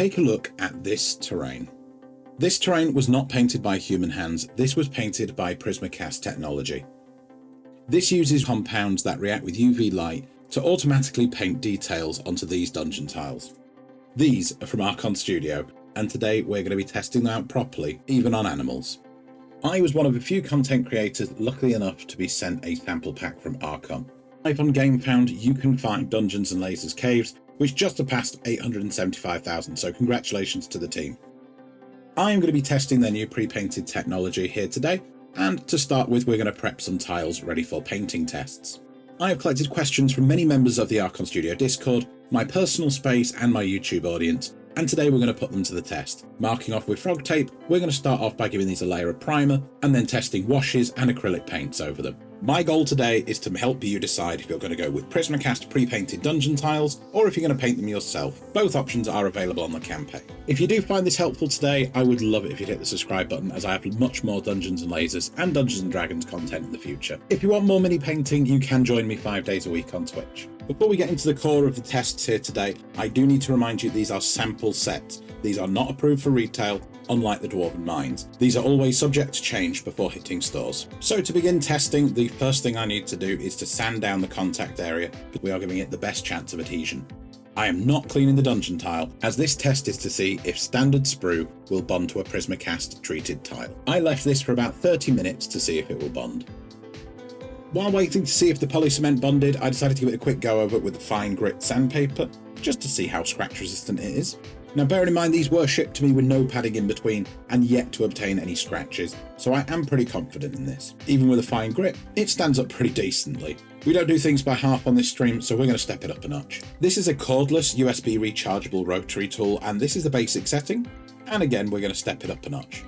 Take a look at this terrain. This terrain was not painted by human hands, this was painted by Prismacast technology. This uses compounds that react with UV light to automatically paint details onto these dungeon tiles. These are from Archon Studio, and today we're going to be testing them out properly, even on animals. I was one of a few content creators lucky enough to be sent a sample pack from Archon. Live on GameFound, you can find Dungeons Lasers Caves, which just surpassed 875,000, so congratulations to the team. I am going to be testing their new pre-painted technology here today, and to start with we're going to prep some tiles ready for painting tests. I have collected questions from many members of the Archon Studio Discord, my personal space and my YouTube audience, and today we're going to put them to the test. Marking off with frog tape, we're going to start off by giving these a layer of primer, and then testing washes and acrylic paints over them. My goal today is to help you decide if you're going to go with Prismacast pre-painted dungeon tiles, or if you're going to paint them yourself. Both options are available on the campaign. If you do find this helpful today, I would love it if you'd hit the subscribe button, as I have much more Dungeons & Lasers and Dungeons & Dragons content in the future. If you want more mini painting, you can join me 5 days a week on Twitch. Before we get into the core of the tests here today, I do need to remind you these are sample sets. These are not approved for retail, unlike the Dwarven Mines. These are always subject to change before hitting stores. So to begin testing, the first thing I need to do is to sand down the contact area, but we are giving it the best chance of adhesion. I am not cleaning the dungeon tile, as this test is to see if standard sprue will bond to a Prismacast treated tile. I left this for about 30 minutes to see if it will bond. While waiting to see if the polycement bonded, I decided to give it a quick go over it with a fine grit sandpaper, just to see how scratch resistant it is. Now bearing in mind these were shipped to me with no padding in between and yet to obtain any scratches, so I am pretty confident in this. Even with a fine grip, it stands up pretty decently. We don't do things by half on this stream, so we're going to step it up a notch. This is a cordless USB rechargeable rotary tool, and this is the basic setting, and again we're going to step it up a notch.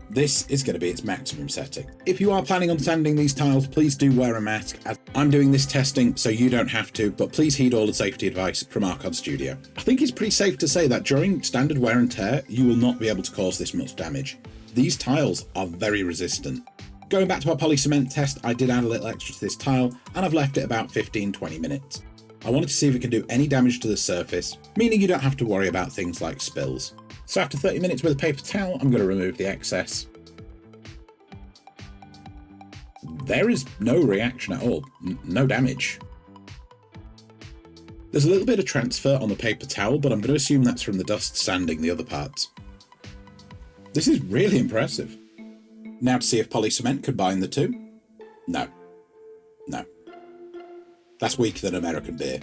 This is going to be its maximum setting. If you are planning on sanding these tiles, please do wear a mask, as I'm doing this testing so you don't have to, but please heed all the safety advice from Archon Studio. I think it's pretty safe to say that during standard wear and tear, you will not be able to cause this much damage. These tiles are very resistant. Going back to our polycement test, I did add a little extra to this tile, and I've left it about 15-20 minutes. I wanted to see if it can do any damage to the surface, meaning you don't have to worry about things like spills. So after 30 minutes with a paper towel, I'm going to remove the excess. There is no reaction at all, no damage. There's a little bit of transfer on the paper towel, but I'm going to assume that's from the dust sanding the other parts. This is really impressive. Now to see if polycement could bind the two. No. No. That's weaker than American beer.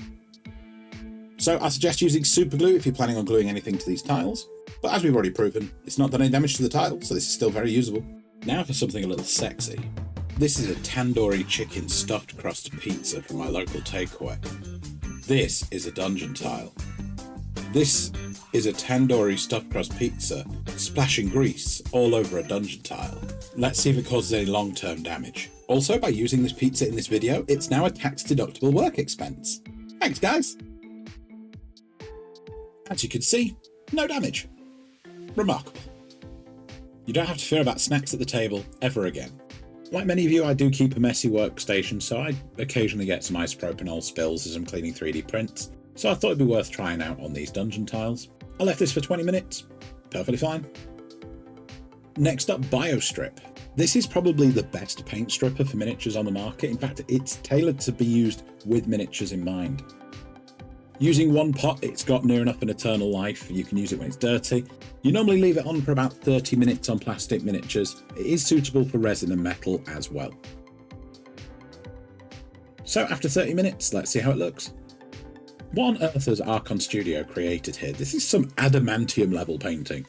So I suggest using super glue if you're planning on gluing anything to these tiles. But as we've already proven, it's not done any damage to the tile, so this is still very usable. Now for something a little sexy. This is a tandoori chicken stuffed crust pizza from my local takeaway. This is a dungeon tile. This is a tandoori stuffed crust pizza splashing grease all over a dungeon tile. Let's see if it causes any long-term damage. Also, by using this pizza in this video, it's now a tax-deductible work expense. Thanks, guys! As you can see, no damage. Remarkable. You don't have to fear about snacks at the table ever again. Like many of you, I do keep a messy workstation, so I occasionally get some isopropanol spills as I'm cleaning 3D prints, so I thought it'd be worth trying out on these dungeon tiles. I left this for 20 minutes. Perfectly fine. Next up, BioStrip. This is probably the best paint stripper for miniatures on the market. In fact, it's tailored to be used with miniatures in mind. Using one pot, it's got near enough an eternal life. You can use it when it's dirty. You normally leave it on for about 30 minutes on plastic miniatures. It is suitable for resin and metal as well. So after 30 minutes, let's see how it looks. What on earth has Archon Studio created here? This is some adamantium level painting.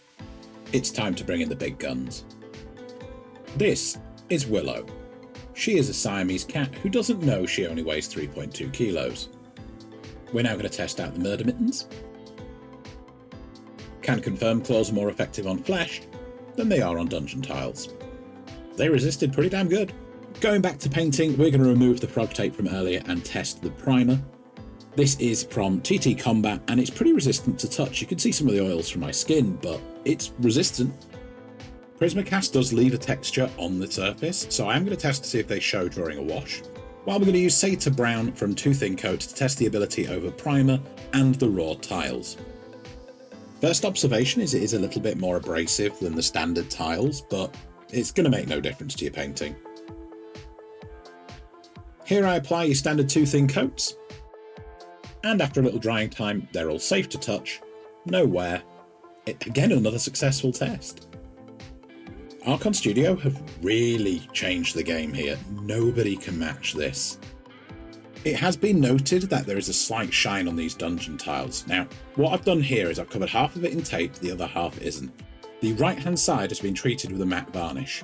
It's time to bring in the big guns. This is Willow. She is a Siamese cat who doesn't know she only weighs 3.2 kilos. We're now going to test out the murder mittens. Can confirm claws are more effective on flesh than they are on dungeon tiles. They resisted pretty damn good. Going back to painting, we're going to remove the frog tape from earlier and test the primer. This is from TT Combat and it's pretty resistant to touch. You can see some of the oils from my skin, but it's resistant. Prismacast does leave a texture on the surface, so I am going to test to see if they show during a wash. While we're going to use Satyr Brown from Too Thin Coat to test the ability over primer and the raw tiles. First observation is it is a little bit more abrasive than the standard tiles, but it's going to make no difference to your painting. Here I apply your standard 2 thin coats, and after a little drying time they're all safe to touch, no wear. Again, another successful test. Archon Studio have really changed the game here. Nobody can match this. It has been noted that there is a slight shine on these dungeon tiles. Now, what I've done here is I've covered half of it in tape, the other half isn't. The right hand side has been treated with a matte varnish.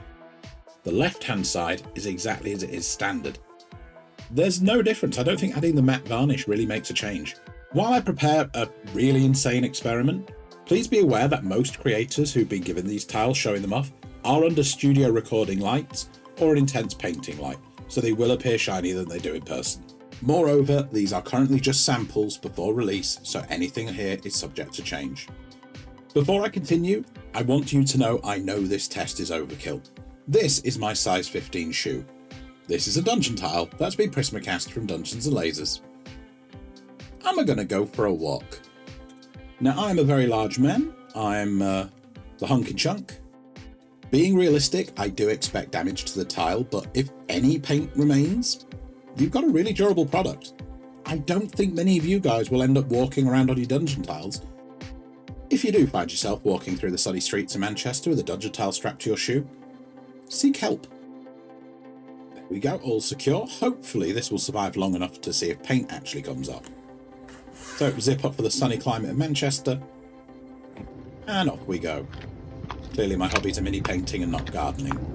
The left hand side is exactly as it is standard. There's no difference. I don't think adding the matte varnish really makes a change. While I prepare a really insane experiment, please be aware that most creators who've been given these tiles showing them off are under studio recording lights or an intense painting light, so they will appear shinier than they do in person. Moreover, these are currently just samples before release, so anything here is subject to change. Before I continue, I want you to know I know this test is overkill. This is my size 15 shoe. This is a dungeon tile that's been Prismacast from Dungeons Lasers. I'm gonna go for a walk. Now I'm a very large man, I'm the hunk and chunk. Being realistic, I do expect damage to the tile, but if any paint remains, you've got a really durable product. I don't think many of you guys will end up walking around on your dungeon tiles. If you do find yourself walking through the sunny streets of Manchester with a dungeon tile strapped to your shoe, seek help. There we go, all secure. Hopefully this will survive long enough to see if paint actually comes up. So zip up for the sunny climate of Manchester, and off we go. Clearly my hobbies are mini painting and not gardening.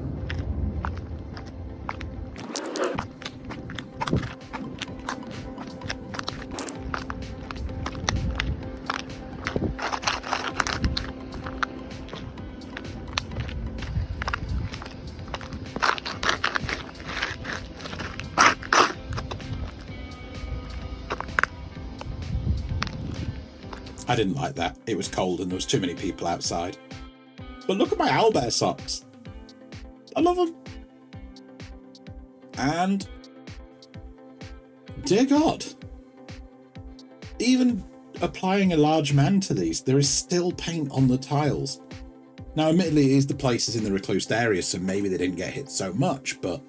I didn't like that. It was cold and there was too many people outside. But look at my owlbear socks. I love them. And dear God, even applying a large man to these, there is still paint on the tiles. Now, admittedly, it is the places in the reclused areas, so maybe they didn't get hit so much, but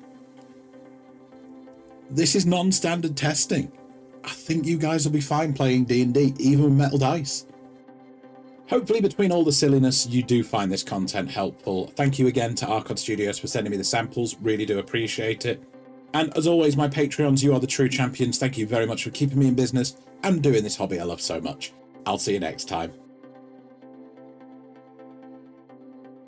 this is non-standard testing. I think you guys will be fine playing D&D, even with metal dice. Hopefully between all the silliness, you do find this content helpful. Thank you again to Archon Studios for sending me the samples, really do appreciate it. And as always, my Patreons, you are the true champions. Thank you very much for keeping me in business and doing this hobby I love so much. I'll see you next time.